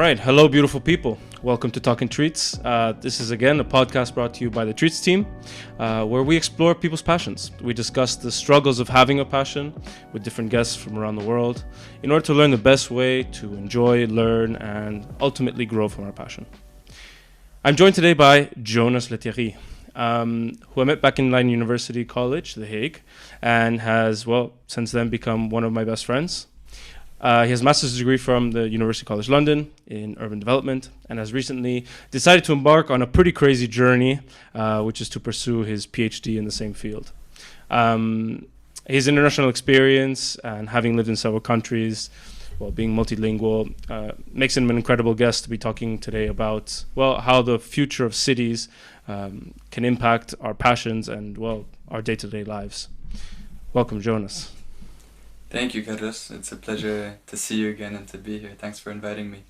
right. Hello, beautiful people. Welcome to Talkin Treats. This is, again, a podcast brought to you by the Treats team, where we explore people's passions. We discuss the struggles of having a passion with different guests from around the world in order to learn the best way to enjoy, learn, and ultimately grow from our passion. I'm joined today by Jonas Le Thierry, who I met back in Leiden University College, The Hague, and has, since then become one of my best friends. He has a master's degree from the University College London in urban development and has recently decided to embark on a pretty crazy journey, which is to pursue his PhD in the same field. His international experience and having lived in several countries, being multilingual, makes him an incredible guest to be talking today about, how the future of cities can impact our passions and, our day-to-day lives. Welcome, Jonas. Thank you, Carlos. It's a pleasure to see you again and to be here. Thanks for inviting me.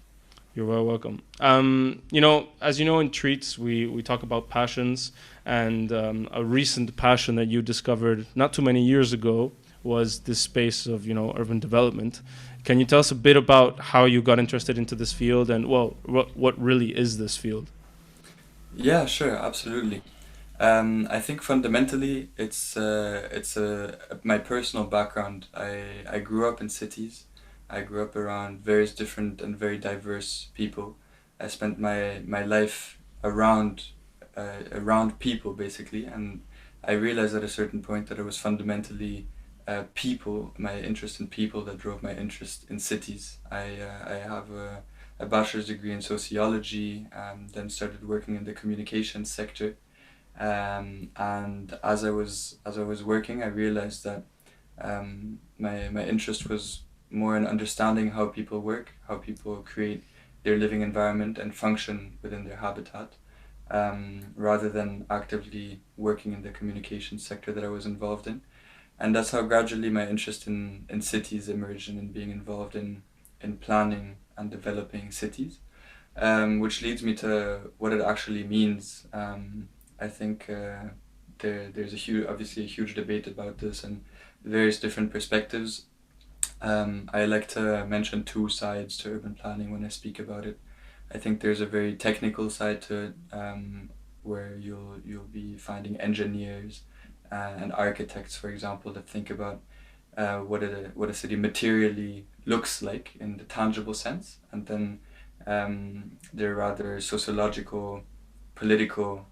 You're well welcome. As you know, in Treats, we talk about passions, and a recent passion that you discovered not too many years ago was this space of, urban development. Can you tell us a bit about how you got interested into this field and, what really is this field? Yeah, sure, absolutely. I think fundamentally it's my personal background. I grew up in cities. I grew up around various different and very diverse people. I spent my life around people basically, and I realized at a certain point that it was fundamentally people, my interest in people, that drove my interest in cities. I have a bachelor's degree in sociology, then started working in the communications sector. And as I was working, I realized that my interest was more in understanding how people work, how people create their living environment and function within their habitat, rather than actively working in the communication sector that I was involved in. And that's how gradually my interest in cities emerged, and in being involved in planning and developing cities, which leads me to what it actually means. I think there's obviously a huge debate about this and various different perspectives. I like to mention two sides to urban planning when I speak about it. I think there's a very technical side to it, where you'll be finding engineers and architects, for example, that think about what a city materially looks like in the tangible sense, and then there are rather sociological, political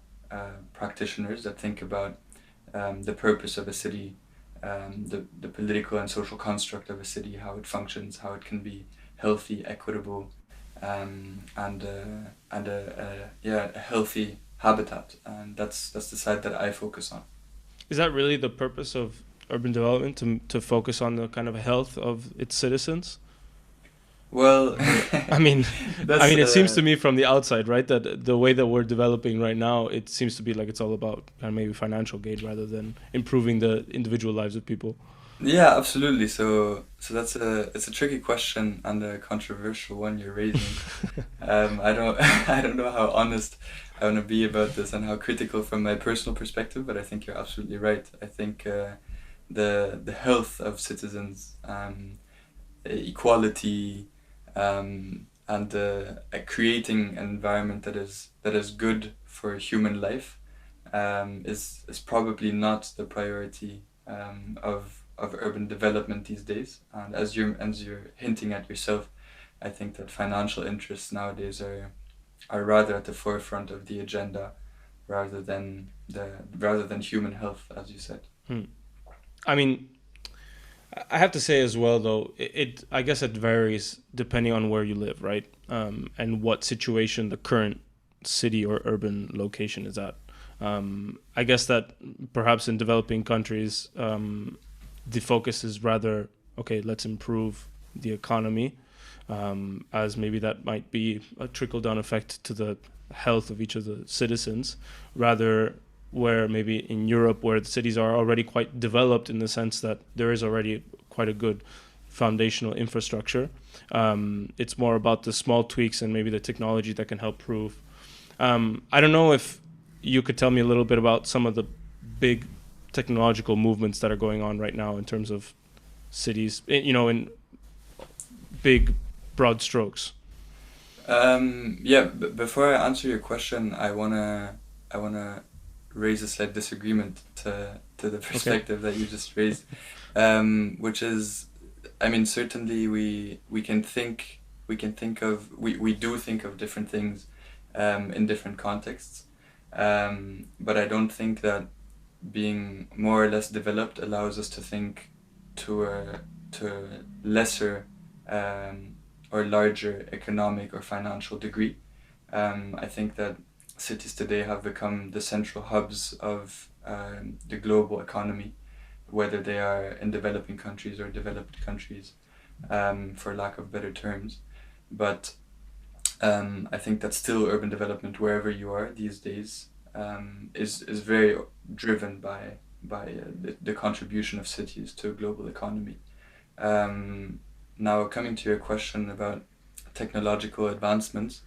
practitioners that think about the purpose of a city, the political and social construct of a city, how it functions, how it can be healthy, equitable, and a healthy habitat. And that's the side that I focus on. Is that really the purpose of urban development, to focus on the kind of health of its citizens? Well, it seems to me from the outside, right, that the way that we're developing right now, it seems to be like it's all about kind of maybe financial gain rather than improving the individual lives of people. Yeah, absolutely. So it's a tricky question and a controversial one you're raising. I don't know how honest I want to be about this and how critical from my personal perspective, but I think you're absolutely right. I think the health of citizens, equality, and creating an environment that is good for human life, is probably not the priority of urban development these days. And as you're hinting at yourself, I think that financial interests nowadays are rather at the forefront of the agenda, rather than human health, as you said. I have to say as well, though, I guess it varies depending on where you live, right? And what situation the current city or urban location is at. I guess that perhaps in developing countries, the focus is rather, okay, let's improve the economy, as maybe that might be a trickle-down effect to the health of each of the citizens, rather where maybe in Europe, where the cities are already quite developed in the sense that there is already quite a good foundational infrastructure. It's more about the small tweaks and maybe the technology that can help prove. I don't know if you could tell me a little bit about some of the big technological movements that are going on right now in terms of cities, in big, broad strokes. Yeah, before I answer your question, I wanna raise a slight disagreement to the Okay. perspective that you just raised, which is, I mean, certainly we do think of different things, in different contexts, but I don't think that being more or less developed allows us to think to a lesser, um, or larger economic or financial degree. I think that cities today have become the central hubs of, the global economy, whether they are in developing countries or developed countries, for lack of better terms. But I think that still urban development, wherever you are these days, is very driven by the contribution of cities to a global economy. Um, Now, coming to your question about technological advancements,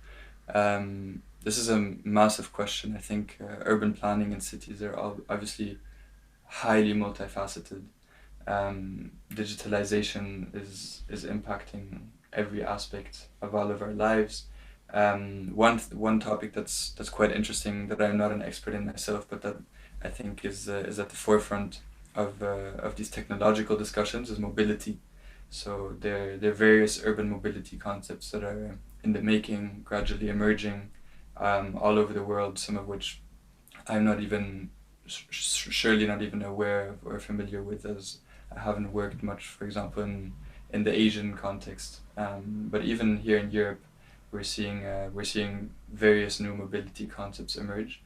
this is a massive question. I think urban planning and cities are obviously highly multifaceted. Digitalization is impacting every aspect of all of our lives. One topic that's quite interesting, that I'm not an expert in myself, but that I think is at the forefront of these technological discussions, is mobility. So there are various urban mobility concepts that are in the making, gradually emerging, all over the world. Some of which I'm not even surely not even aware of or familiar with, as I haven't worked much, for example, in the Asian context. But even here in Europe, we're seeing various new mobility concepts emerge,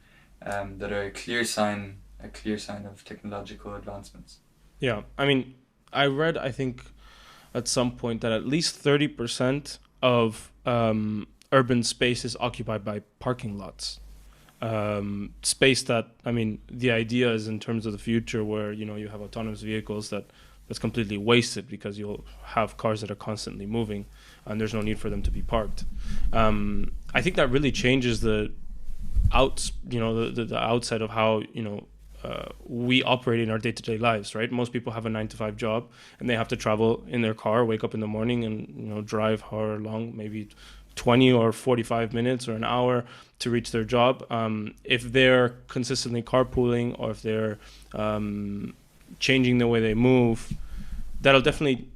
that are a clear sign of technological advancements. Yeah. I mean, I read, I think, at some point that at least 30% of urban space is occupied by parking lots. Space that, I mean, the idea is in terms of the future where, you have autonomous vehicles that's completely wasted because you'll have cars that are constantly moving and there's no need for them to be parked. I think that really changes the the outside of how, we operate in our day-to-day lives, right? Most people have a 9 to 5 job and they have to travel in their car, wake up in the morning and, drive however long, maybe 20 or 45 minutes or an hour to reach their job. If they're consistently carpooling, or if they're changing the way they move, that'll definitely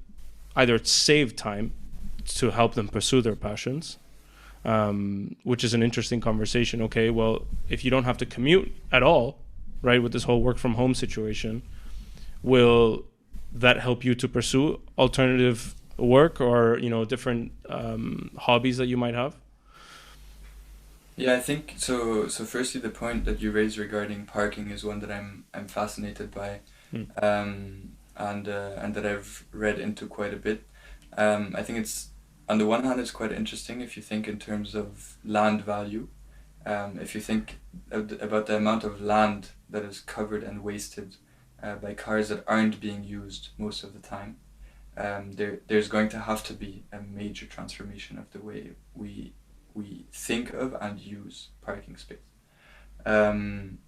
either save time to help them pursue their passions, which is an interesting conversation. Okay, well, if you don't have to commute at all, right, with this whole work from home situation, will that help you to pursue alternative work, or different hobbies that you might have? Yeah, I think so. So firstly, the point that you raised regarding parking is one that I'm fascinated by, Hmm. and that I've read into quite a bit. I think it's, on the one hand, it's quite interesting if you think in terms of land value. If you think about the amount of land that is covered and wasted, by cars that aren't being used most of the time, there's going to have to be a major transformation of the way we think of and use parking space. Um,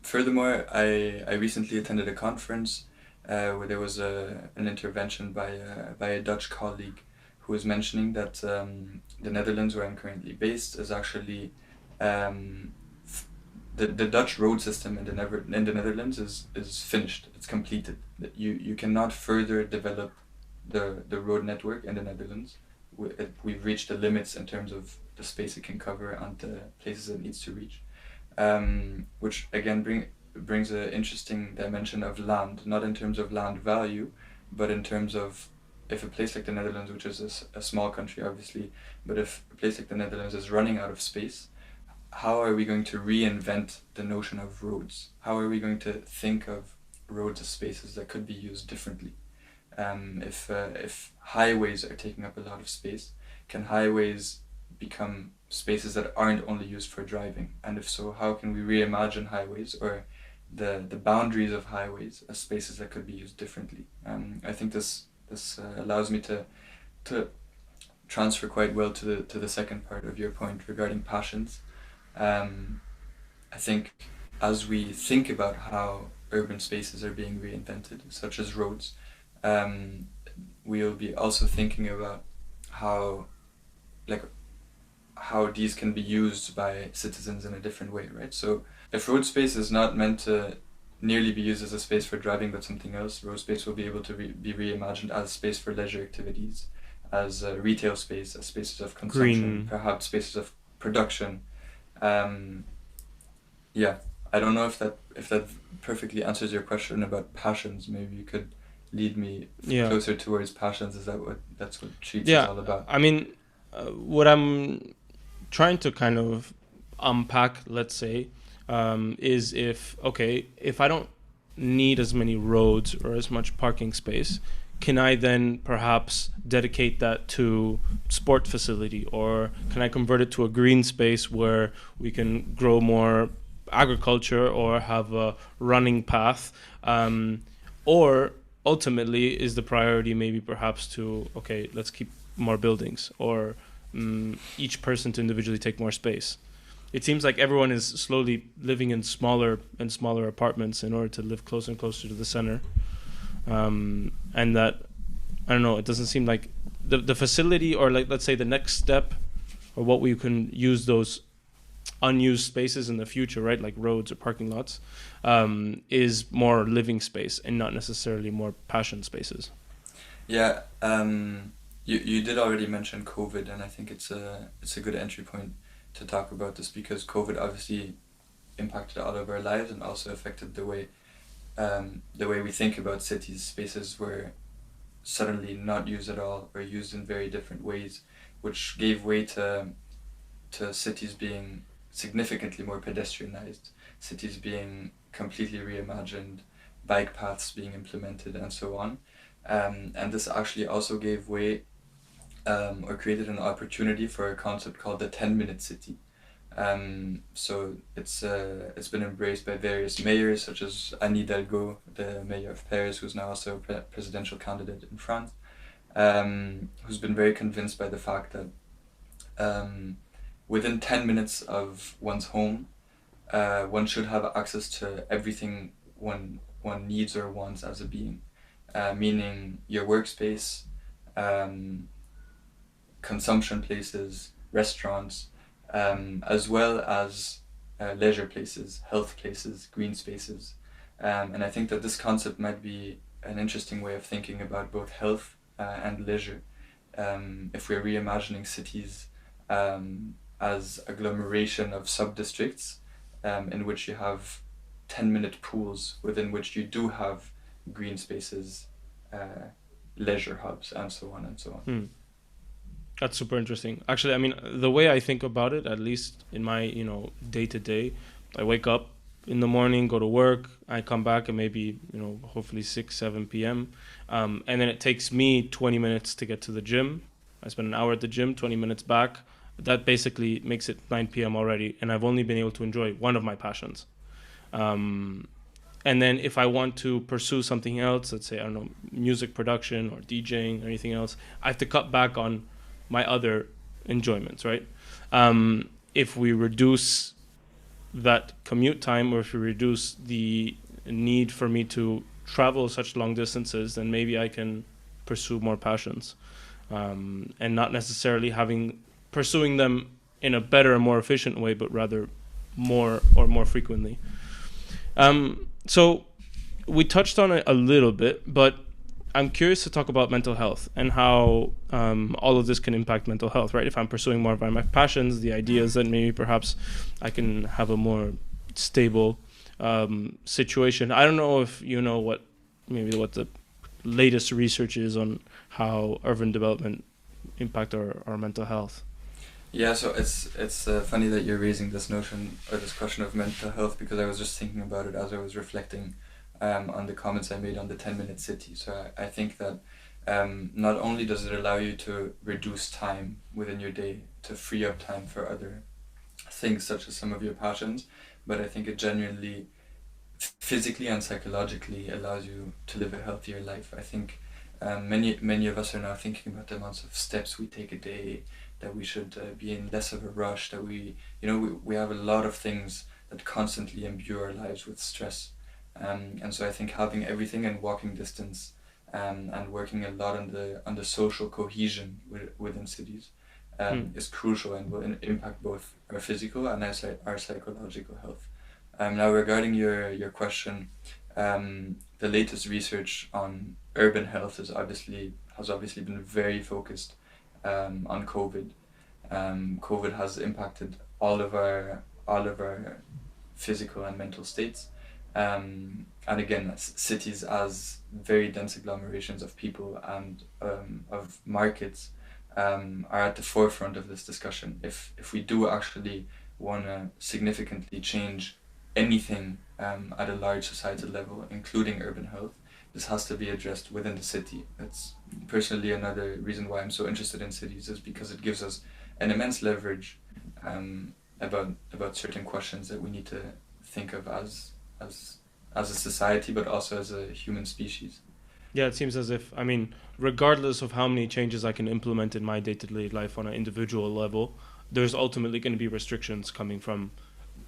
Furthermore, I recently attended a conference, where there was an intervention by a Dutch colleague, who was mentioning that, the Netherlands, where I'm currently based, is actually, um, the Dutch road system in the Netherlands is finished. It's completed. That you cannot further develop the road network in the Netherlands. We've reached the limits in terms of the space it can cover and the places it needs to reach, which again brings an interesting dimension of land, not in terms of land value, but in terms of, if a place like the Netherlands, which is a small country obviously, but if a place like the Netherlands is running out of space, how are we going to reinvent the notion of roads? How are we going to think of roads as spaces that could be used differently? If highways are taking up a lot of space, can highways become spaces that aren't only used for driving? And if so, how can we reimagine highways, or the boundaries of highways, as spaces that could be used differently? I think this allows me to transfer quite well to the second part of your point regarding passions. Um, I think, as we think about how urban spaces are being reinvented, such as roads, um, we'll be also thinking about how, like, how these can be used by citizens in a different way, right? So if road space is not meant to nearly be used as a space for driving but something else, road space will be able to be reimagined as space for leisure activities, as a retail space, as spaces of consumption, Green. perhaps spaces of production. Um, yeah, I don't know if that perfectly answers your question about passions. Maybe you could lead me Yeah. closer towards passions. Is that that's what Treats is Yeah. all about? I mean, what I'm trying to kind of unpack, let's say, is if I don't need as many roads or as much parking space, can I then perhaps dedicate that to sport facility, or can I convert it to a green space where we can grow more agriculture or have a running path, or ultimately is the priority maybe perhaps to, okay, let's keep more buildings, or each person to individually take more space. It seems like everyone is slowly living in smaller and smaller apartments in order to live closer and closer to the center. And that, I don't know, it doesn't seem like the facility, or like, let's say the next step, or what we can use those unused spaces in the future, right, like roads or parking lots, is more living space and not necessarily more passion spaces. Yeah, you did already mention COVID, and I think it's a good entry point to talk about this, because COVID obviously impacted all of our lives and also affected the way we think about cities. Spaces were suddenly not used at all, or used in very different ways, which gave way to cities being significantly more pedestrianized, cities being completely reimagined, bike paths being implemented, and so on. And this actually also gave way, or created an opportunity for a concept called the 10-minute city. So it's been embraced by various mayors, such as Anne Hidalgo, the mayor of Paris, who's now also a presidential candidate in France, who's been very convinced by the fact that within 10 minutes of one's home, one should have access to everything one needs or wants as a being, meaning your workspace, consumption places, restaurants, as well as leisure places, health places, green spaces. And I think that this concept might be an interesting way of thinking about both health and leisure, if we're reimagining cities as agglomeration of sub-districts, in which you have 10-minute pools within which you do have green spaces, leisure hubs, and so on and so on. That's super interesting. Actually, I mean, the way I think about it, at least in my, day to day, I wake up in the morning, go to work, I come back at maybe, hopefully 6, 7 p.m. And then it takes me 20 minutes to get to the gym. I spend an hour at the gym, 20 minutes back. That basically makes it 9 p.m. already. And I've only been able to enjoy one of my passions. And then if I want to pursue something else, let's say, I don't know, music production or DJing or anything else, I have to cut back on my other enjoyments, right? If we reduce that commute time, or if we reduce the need for me to travel such long distances, then maybe I can pursue more passions, and not necessarily pursuing them in a better and more efficient way, but rather more frequently. So we touched on it a little bit, but I'm curious to talk about mental health and how all of this can impact mental health, right? If I'm pursuing more of my passions, the idea is that maybe perhaps I can have a more stable situation. I don't know if you know what the latest research is on how urban development impact our mental health. Yeah, so it's funny that you're raising this notion or this question of mental health, because I was just thinking about it as I was reflecting on the comments I made on the 10-minute city. So I think that not only does it allow you to reduce time within your day, to free up time for other things such as some of your passions, but I think it genuinely physically and psychologically allows you to live a healthier life. I think many of us are now thinking about the amounts of steps we take a day, that we should be in less of a rush, that we have a lot of things that constantly imbue our lives with stress. And so I think having everything in walking distance, and working a lot on the social cohesion within cities, is crucial and will impact both our physical and our psychological health. Now, regarding your question, the latest research on urban health has obviously been very focused on COVID. COVID has impacted all of our physical and mental states. And again, cities as very dense agglomerations of people and of markets are at the forefront of this discussion. If we do actually want to significantly change anything at a large societal level, including urban health, this has to be addressed within the city. That's personally another reason why I'm so interested in cities, is because it gives us an immense leverage about certain questions that we need to think of as a society, but also as a human species. Yeah, it seems as if, I mean, regardless of how many changes I can implement in my day-to-day life on an individual level, there's ultimately going to be restrictions coming from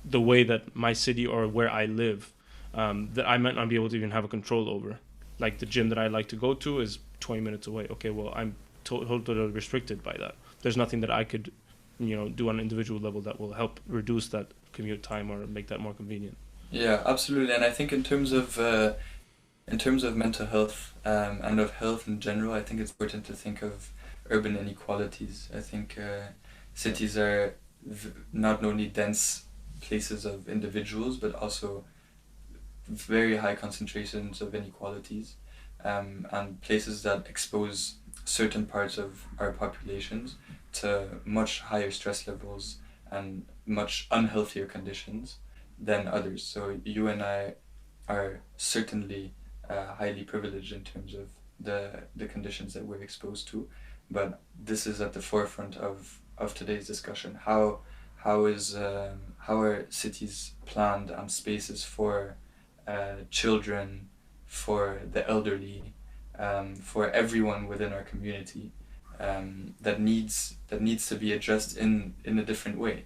the way that my city or where I live that I might not be able to even have a control over. Like the gym that I like to go to is 20 minutes away. Okay, well, I'm totally restricted by that. There's nothing that I could, do on an individual level that will help reduce that commute time or make that more convenient. Yeah, absolutely. And I think in terms of mental health and of health in general, I think it's important to think of urban inequalities. I think cities are not only dense places of individuals, but also very high concentrations of inequalities, and places that expose certain parts of our populations to much higher stress levels and much unhealthier conditions than others. So you and I are certainly highly privileged in terms of the conditions that we're exposed to, but this is at the forefront of today's discussion. How are cities planned and spaces for children, for the elderly, for everyone within our community, that needs to be addressed in a different way.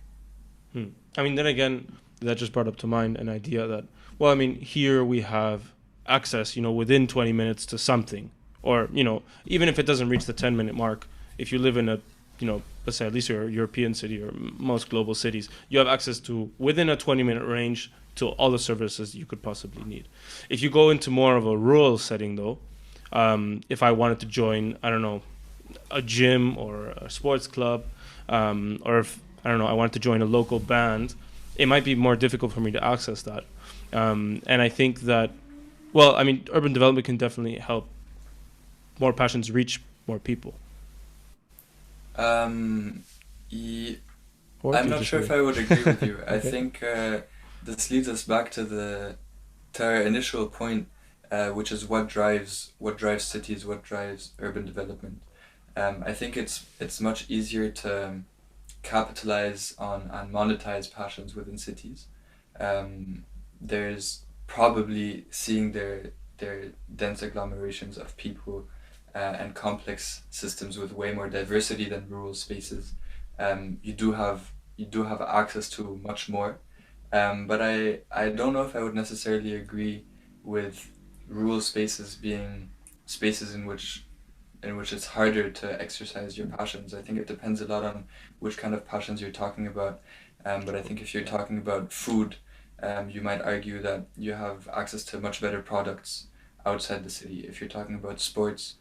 I mean, then again, that just brought up to mind an idea that, well, I mean, here we have access, within 20 minutes to something, or, even if it doesn't reach the 10-minute mark, if you live in a, let's say at least you're a European city or most global cities, you have access to within a 20-minute range to all the services you could possibly need. If you go into more of a rural setting, though, if I wanted to join, I don't know, a gym or a sports club, or if, I don't know, I wanted to join a local band, it might be more difficult for me to access that. And I think that, well, I mean, urban development can definitely help more passions reach more people. I'm not sure if I would agree with you. I think this leads us back to our initial point, which is what drives cities, what drives urban development. I think it's much easier to capitalize on and monetize passions within cities. There's probably seeing their dense agglomerations of people and complex systems with way more diversity than rural spaces. You do have access to much more, but I don't know if I would necessarily agree with rural spaces being spaces in which it's harder to exercise your passions. I think it depends a lot on which kind of passions you're talking about. But I think if you're talking about food, you might argue that you have access to much better products outside the city. If you're talking about sports,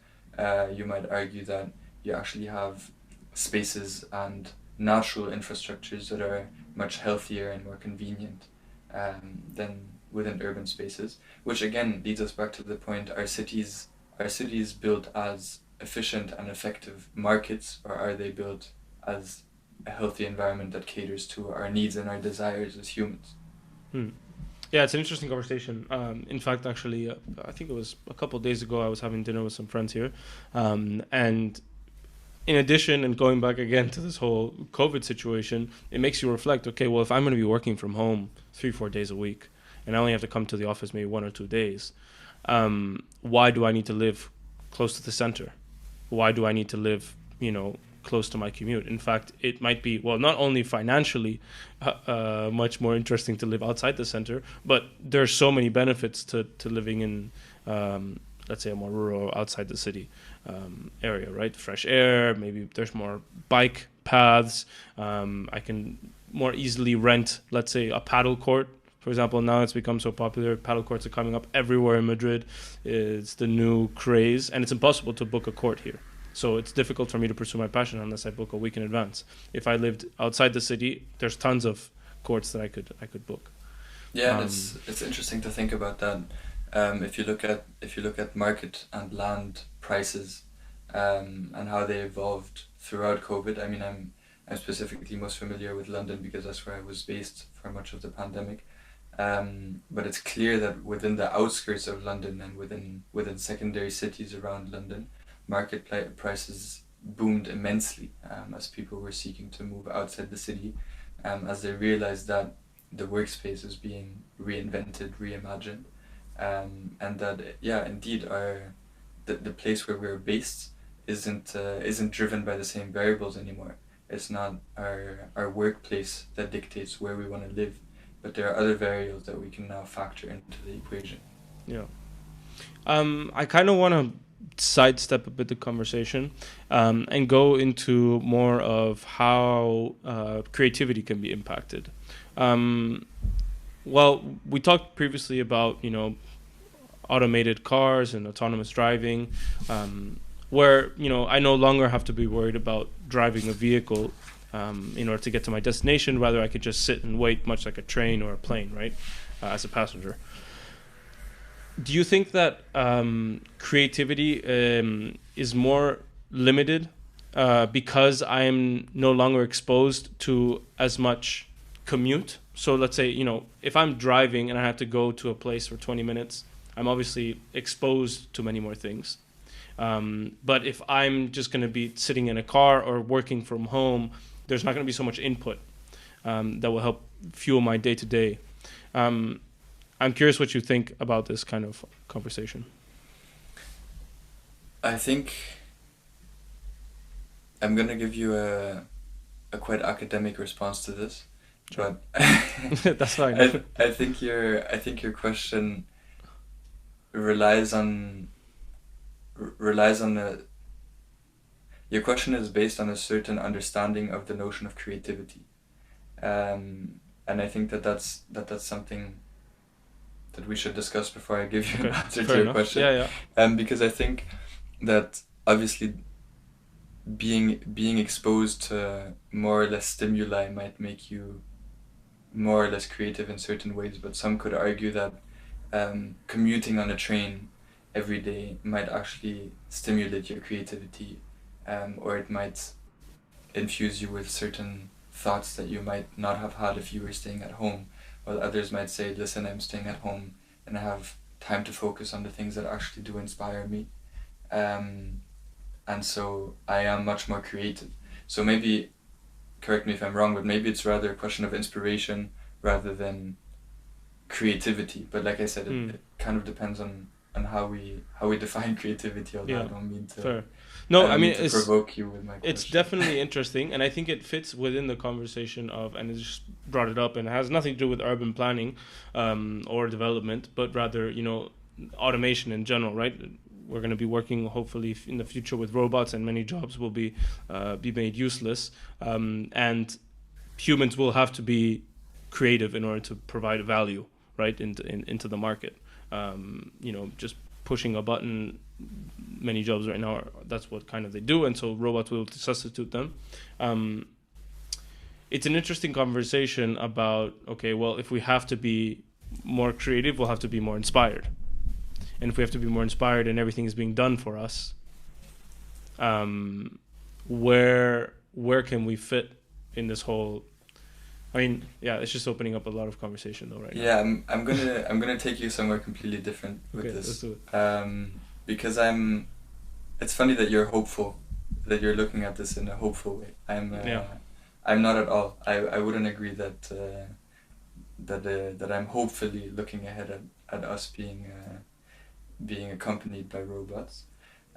you might argue that you actually have spaces and natural infrastructures that are much healthier and more convenient than within urban spaces, which again leads us back to the point: are cities built as efficient and effective markets, or are they built as a healthy environment that caters to our needs and our desires as humans? Yeah, it's an interesting conversation. In fact, actually, I think it was a couple of days ago, I was having dinner with some friends here. And in addition, and going back again to this whole COVID situation, it makes you reflect, okay, well, if I'm going to be working from home 3-4 days a week, and I only have to come to the office maybe 1 or 2 days, why do I need to live close to the center? Why do I need to live, close to my commute? In fact, it might be, well, not only financially much more interesting to live outside the center, but there's so many benefits to living in, let's say, a more rural, outside the city area, right? Fresh air, maybe there's more bike paths. I can more easily rent, let's say, a paddle court. For example, now it's become so popular. Paddle courts are coming up everywhere in Madrid. It's the new craze, and it's impossible to book a court here. So it's difficult for me to pursue my passion unless I book a week in advance. If I lived outside the city, there's tons of courts that I could book. Yeah, it's interesting to think about that. If you look at market and land prices, and how they evolved throughout COVID. I mean, I'm specifically most familiar with London because that's where I was based for much of the pandemic. But it's clear that within the outskirts of London and within secondary cities around London, prices boomed immensely, as people were seeking to move outside the city, as they realized that the workspace is being reinvented, reimagined, and that indeed the place where we're based isn't driven by the same variables anymore. It's not our workplace that dictates where we want to live, but there are other variables that we can now factor into the equation. Yeah. I kind of want to sidestep a bit the conversation, and go into more of how creativity can be impacted. Well, we talked previously about, automated cars and autonomous driving, where, I no longer have to be worried about driving a vehicle in order to get to my destination. Rather, I could just sit and wait, much like a train or a plane, right, as a passenger. Do you think that creativity is more limited because I'm no longer exposed to as much commute? So let's say, if I'm driving and I have to go to a place for 20 minutes, I'm obviously exposed to many more things. But if I'm just going to be sitting in a car or working from home, there's not going to be so much input that will help fuel my day-to-day. I'm curious what you think about this kind of conversation. I think I'm going to give you a quite academic response to this. Sure. But that's fine. I think your question relies on your question is based on a certain understanding of the notion of creativity, and I think that's something that we should discuss before I give you an answer to your question. Yeah. Because I think that obviously being exposed to more or less stimuli might make you more or less creative in certain ways, but some could argue that commuting on a train every day might actually stimulate your creativity, or it might infuse you with certain thoughts that you might not have had if you were staying at home, while others might say, listen, I'm staying at home and I have time to focus on the things that actually do inspire me, and so I am much more creative. So maybe, correct me if I'm wrong, but maybe it's rather a question of inspiration rather than creativity. But like I said, it kind of depends on how we define creativity. Although I don't mean to. Fair. No, I mean, to provoke you with my question. It's definitely interesting, and I think it fits within the conversation of, and it just brought it up, and it has nothing to do with urban planning or development, but rather, automation in general, right? We're going to be working hopefully in the future with robots, and many jobs will be made useless, and humans will have to be creative in order to provide value, right, into the market. Just pushing a button, many jobs right now that's what kind of they do, and so robots will substitute them. It's an interesting conversation about, okay, well, if we have to be more creative, we'll have to be more inspired. And if we have to be more inspired and everything is being done for us, where can we fit in this whole? I mean, it's just opening up a lot of conversation though, right? Yeah, now. I'm gonna take you somewhere completely different with this. Let's do it. Because it's funny that you're hopeful, that you're looking at this in a hopeful way. I'm not at all. I wouldn't agree that I'm hopefully looking ahead at us being accompanied by robots.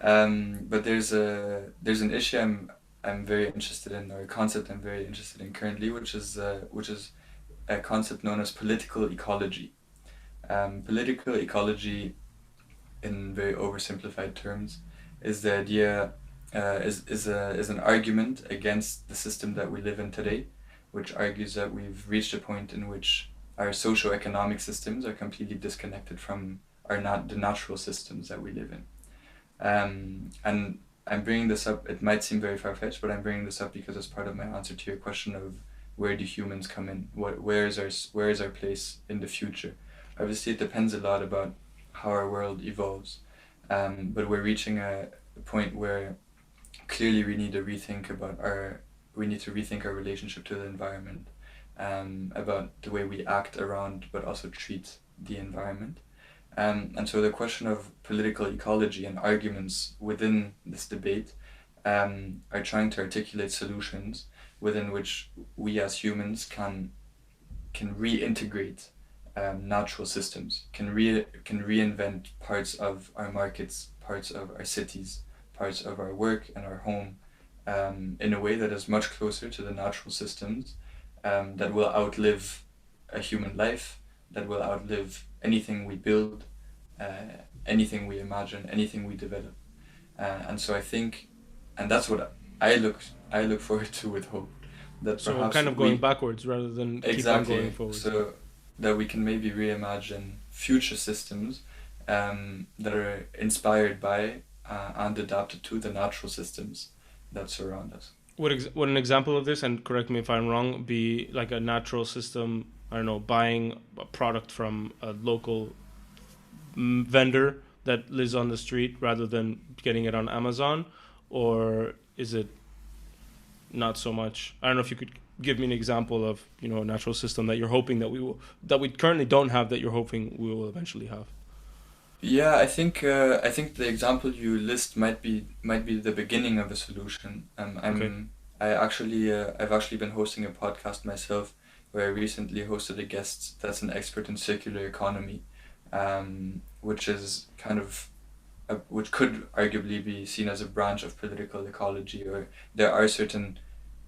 But there's an issue I'm very interested in, or a concept I'm very interested in currently, which is a concept known as political ecology. Political ecology, in very oversimplified terms, is the idea is an argument against the system that we live in today, which argues that we've reached a point in which our socio-economic systems are completely disconnected from the natural systems that we live in. And I'm bringing this up, it might seem very far-fetched, but I'm bringing this up because it's part of my answer to your question of where do humans come in? Where is our place in the future? Obviously, it depends a lot about how our world evolves, but we're reaching a point where clearly we need to rethink our relationship to the environment, about the way we act around, but also treat the environment. And so the question of political ecology and arguments within this debate are trying to articulate solutions within which we as humans can reintegrate natural systems, can reinvent parts of our markets, parts of our cities, parts of our work and our home, in a way that is much closer to the natural systems, that will outlive a human life, that will outlive anything we build, anything we imagine, anything we develop. And so I think, and that's what I look forward to with hope. That So perhaps kind of going backwards rather than keep on going forward. So that we can maybe reimagine future systems that are inspired by and adapted to the natural systems that surround us. Would an example of this, and correct me if I'm wrong, be like a natural system, I don't know, buying a product from a local vendor that lives on the street rather than getting it on Amazon? Or is it not so much? I don't know if you could give me an example of, a natural system that you're hoping that we currently don't have, that you're hoping we will eventually have. Yeah, I think the example you list might be the beginning of a solution. Okay. I've actually been hosting a podcast myself, where I recently hosted a guest that's an expert in circular economy, which is which could arguably be seen as a branch of political ecology, or there are certain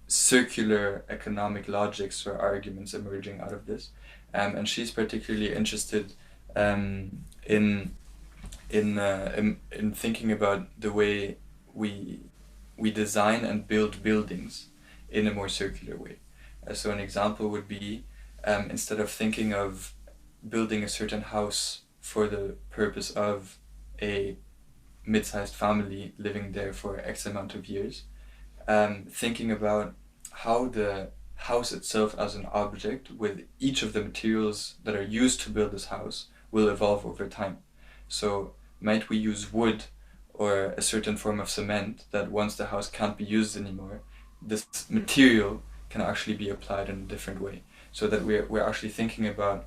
circular economic logics or arguments emerging out of this, and she's particularly interested in thinking about the way we design and build buildings in a more circular way. So an example would be, instead of thinking of building a certain house for the purpose of a mid-sized family living there for X amount of years, thinking about how the house itself as an object, with each of the materials that are used to build this house, will evolve over time. So might we use wood or a certain form of cement that once the house can't be used anymore, this material can actually be applied in a different way, so that we're actually thinking about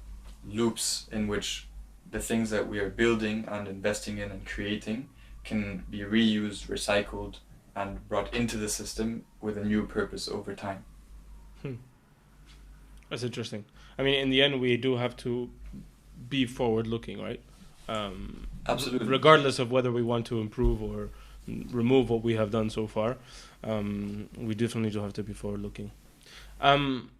loops in which the things that we are building and investing in and creating can be reused, recycled, and brought into the system with a new purpose over time. That's interesting. I mean, in the end, we do have to be forward-looking, right? Absolutely. Regardless of whether we want to improve or remove what we have done so far, we definitely do have to be forward-looking. I'm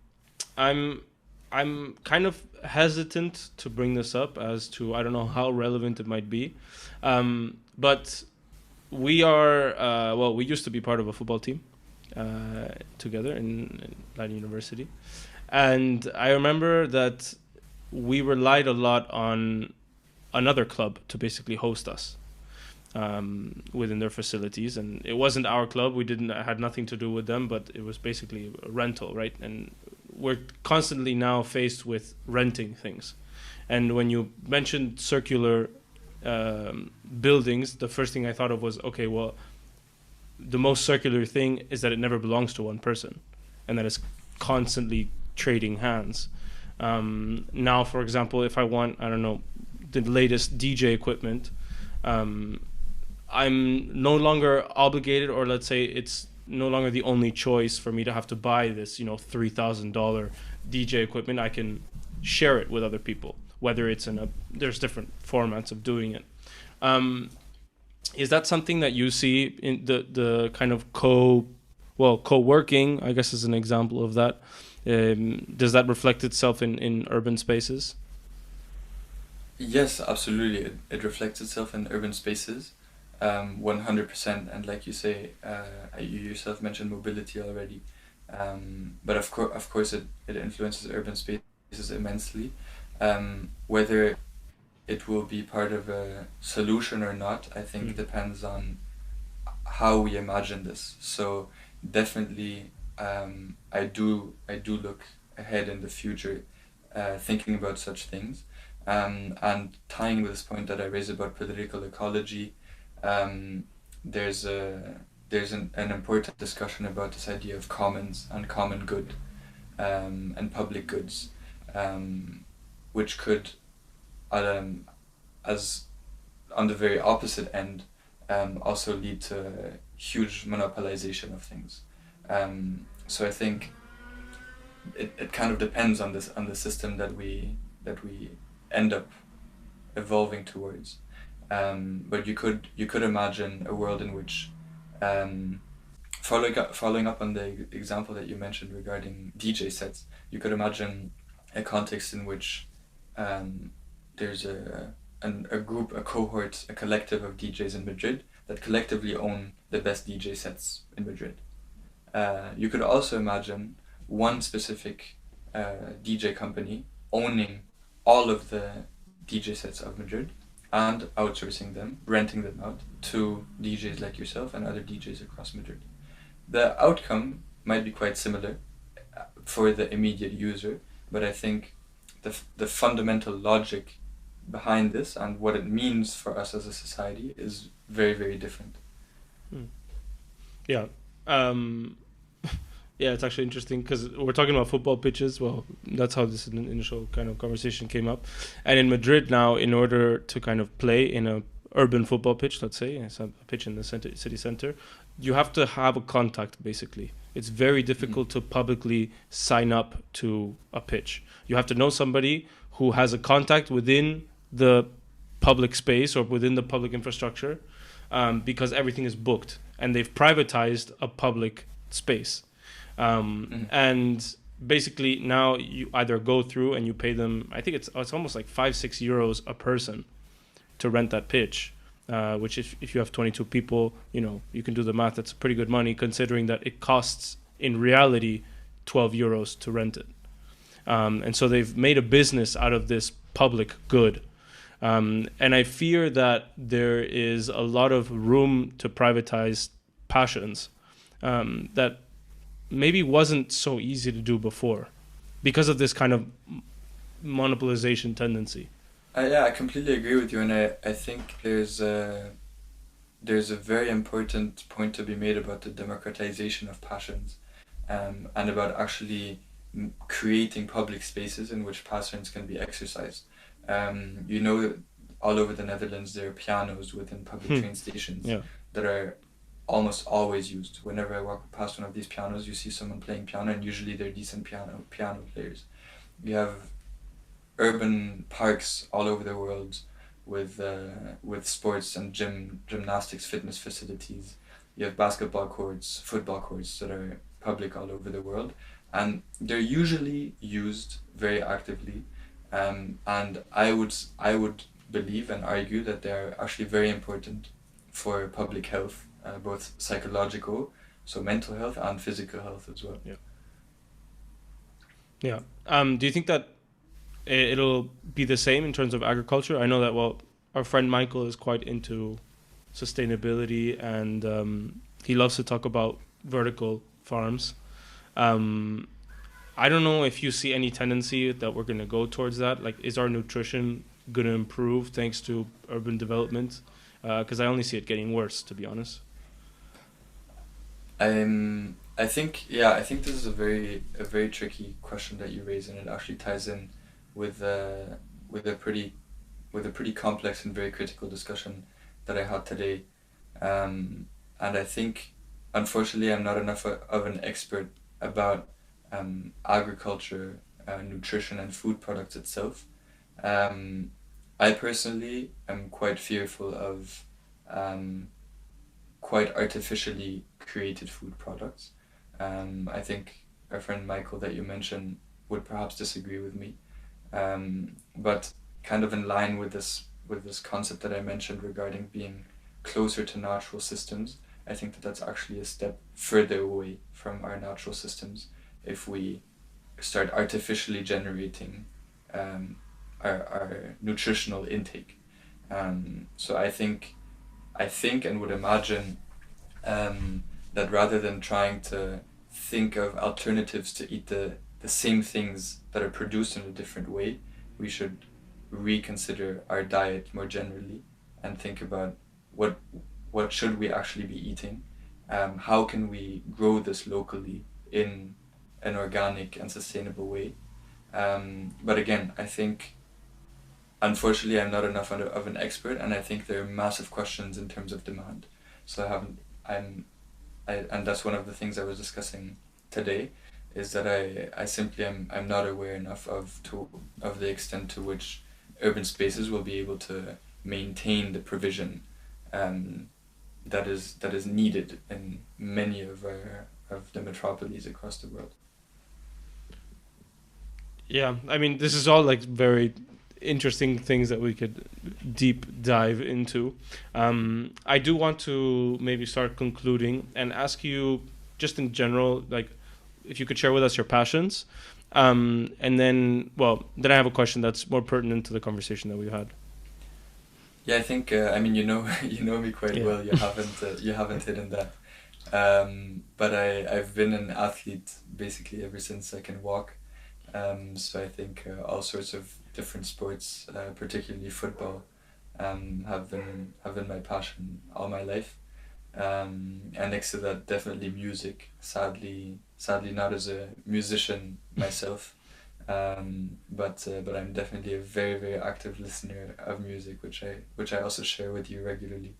kind of hesitant to bring this up as to, I don't know how relevant it might be, but we are we used to be part of a football team together in Leiden University, and I remember that we relied a lot on another club to basically host us within their facilities, and it wasn't our club. We had nothing to do with them, but it was basically a rental, right? And we're constantly now faced with renting things. And when you mentioned circular buildings, the first thing I thought of was, okay, well, the most circular thing is that it never belongs to one person, and that it's constantly trading hands. Now, for example, if I want, I don't know, the latest DJ equipment, I'm no longer obligated, or let's say it's no longer the only choice for me to have to buy this, $3,000 DJ equipment. I can share it with other people, whether it's there's different formats of doing it. Is that something that you see in the kind of co-working, I guess, is an example of that? Does that reflect itself in urban spaces? Yes, absolutely. It reflects itself in urban spaces. 100%. And like you say, you yourself mentioned mobility already. But of course, it influences urban spaces immensely. Whether it will be part of a solution or not, I think depends on how we imagine this. So definitely, I do look ahead in the future, thinking about such things, and tying with this point that I raised about political ecology. Um, there's a there's an important discussion about this idea of commons and common good, and public goods, um, which could, um, as on the very opposite end, also lead to huge monopolization of things. So I think it kind of depends on this on the system that we end up evolving towards. But you could imagine a world in which, um, following up on the example that you mentioned regarding DJ sets, you could imagine a context in which, um, there's a group, a cohort, a collective of DJs in Madrid that collectively own the best DJ sets in Madrid. You could also imagine one specific DJ company owning all of the DJ sets of Madrid and outsourcing them, renting them out to DJs like yourself and other DJs across Madrid. The outcome might be quite similar for the immediate user, but I think the fundamental logic behind this and what it means for us as a society is very, very different. Mm. Yeah. Um, yeah, it's actually interesting because we're talking about football pitches. Well, that's how this initial kind of conversation came up. And in Madrid now, in order to kind of play in a urban football pitch, let's say, it's a pitch in the city center, you have to have a contact, basically. It's very difficult to publicly sign up to a pitch. You have to know somebody who has a contact within the public space or within the public infrastructure, because everything is booked and they've privatized a public space. And basically now you either go through and you pay them, I think it's almost like 5-6 euros a person to rent that pitch, which if you have 22 people, you can do the math. That's pretty good money considering that it costs in reality 12 euros to rent it. And so they've made a business out of this public good. And I fear that there is a lot of room to privatize passions that maybe wasn't so easy to do before because of this kind of monopolization tendency. Yeah, I completely agree with you, and I think there's a very important point to be made about the democratization of passions, and about actually creating public spaces in which passions can be exercised. All over the Netherlands there are pianos within public train stations Yeah. that are almost always used. Whenever I walk past one of these pianos, you see someone playing piano, and usually they're decent piano players. You have urban parks all over the world with sports and gymnastics, fitness facilities. You have basketball courts, football courts that are public all over the world, and they're usually used very actively. And I would believe and argue that they're actually very important for public health, both psychological, so mental health, and physical health as well. Yeah. Do you think that it'll be the same in terms of agriculture? I know that, well, our friend Michael is quite into sustainability, and he loves to talk about vertical farms. I don't know if you see any tendency that we're going to go towards that. Like, is our nutrition going to improve thanks to urban development? Because I only see it getting worse, to be honest. I think this is a very tricky question that you raise, and it actually ties in with with a pretty with a pretty complex and very critical discussion that I had today. And I think, unfortunately, I'm not enough of an expert about agriculture, nutrition, and food products itself. Um, I personally am quite fearful of um, quite artificially created food products. I think our friend Michael that you mentioned would perhaps disagree with me, but kind of in line with this concept that I mentioned regarding being closer to natural systems, I think that that's actually a step further away from our natural systems if we start artificially generating our nutritional intake. So I think and would imagine that rather than trying to think of alternatives to eat the same things that are produced in a different way, we should reconsider our diet more generally and think about what should we actually be eating, how can we grow this locally in an organic and sustainable way. But again, I think unfortunately I'm not enough of an expert, and I think there are massive questions in terms of demand. So and that's one of the things I was discussing today, is that I simply I'm not aware enough of the extent to which urban spaces will be able to maintain the provision that is needed in many of the metropolises across the world. Yeah, I mean, this is all like very interesting things that we could deep dive into. I do want to maybe start concluding and ask you, just in general, like, if you could share with us your passions, and then I have a question that's more pertinent to the conversation that we've had. Yeah, I think I mean, you know me quite well. You haven't hidden that. But I've been an athlete basically ever since I can walk. So I think all sorts of different sports, particularly football, have been my passion all my life. And next to that, definitely music. Sadly not as a musician myself, but I'm definitely a very, very active listener of music, which I also share with you regularly.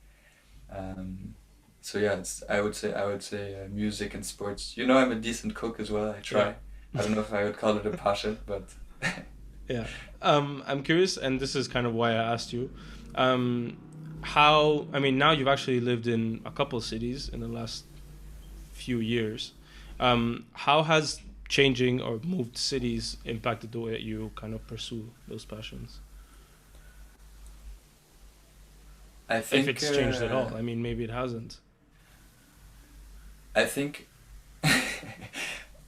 So yeah, I would say music and sports. You know, I'm a decent cook as well. I try. Yeah. I don't know if I would call it a passion, but yeah. I'm curious, and this is kind of why I asked you. How, I mean, now you've actually lived in a couple of cities in the last few years. How has changing or moved cities impacted the way that you kind of pursue those passions? I think if it's changed at all. I mean, maybe it hasn't. I think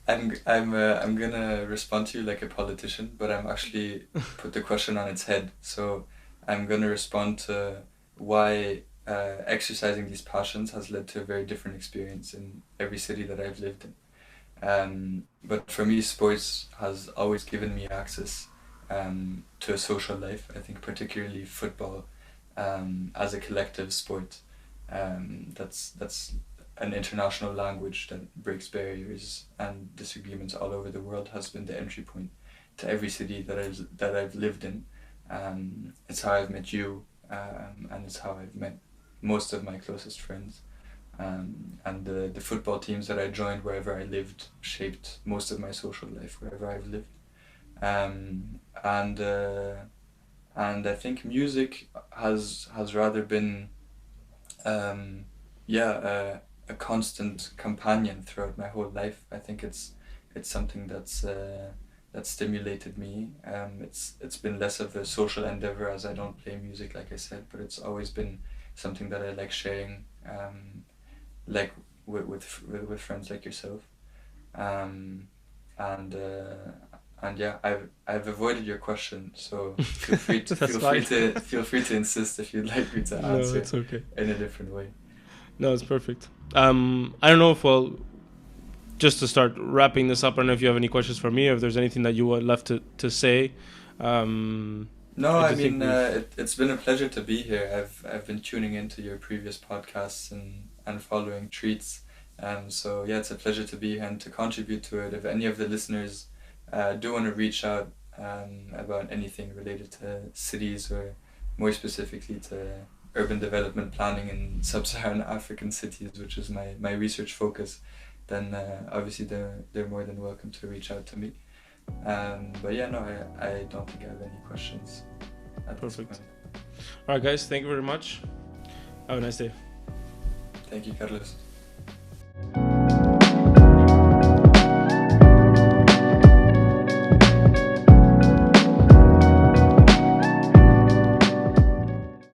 I'm gonna respond to you like a politician, but I'm actually put the question on its head. So I'm gonna respond to why exercising these passions has led to a very different experience in every city that I've lived in. But for me, sports has always given me access to a social life. I think particularly football, as a collective sport, that's an international language that breaks barriers and disagreements all over the world, has been the entry point to every city that I've lived in. It's how I've met you, and it's how I've met most of my closest friends. And the football teams that I joined wherever I lived shaped most of my social life wherever I've lived. And I think music has rather been a constant companion throughout my whole life. I think it's something that's stimulated me. It's been less of a social endeavor, as I don't play music, like I said, but it's always been something that I like sharing, like with friends like yourself. And yeah, I've avoided your question, so feel free to insist if you'd like me to answer. No, it's okay. In a different way. No, it's perfect. I don't know if just to start wrapping this up, I don't know if you have any questions for me, or if there's anything that you would left to say. No, I mean, it's been a pleasure to be here. I've been tuning into your previous podcasts and following Treats. So yeah, it's a pleasure to be here and to contribute to it. If any of the listeners do want to reach out about anything related to cities, or more specifically to urban development planning in sub-Saharan African cities, which is my research focus, then obviously they're more than welcome to reach out to me. But yeah, no, I don't think I have any questions at this point. All right, guys, thank you very much. Have a nice day. Thank you, Carlos.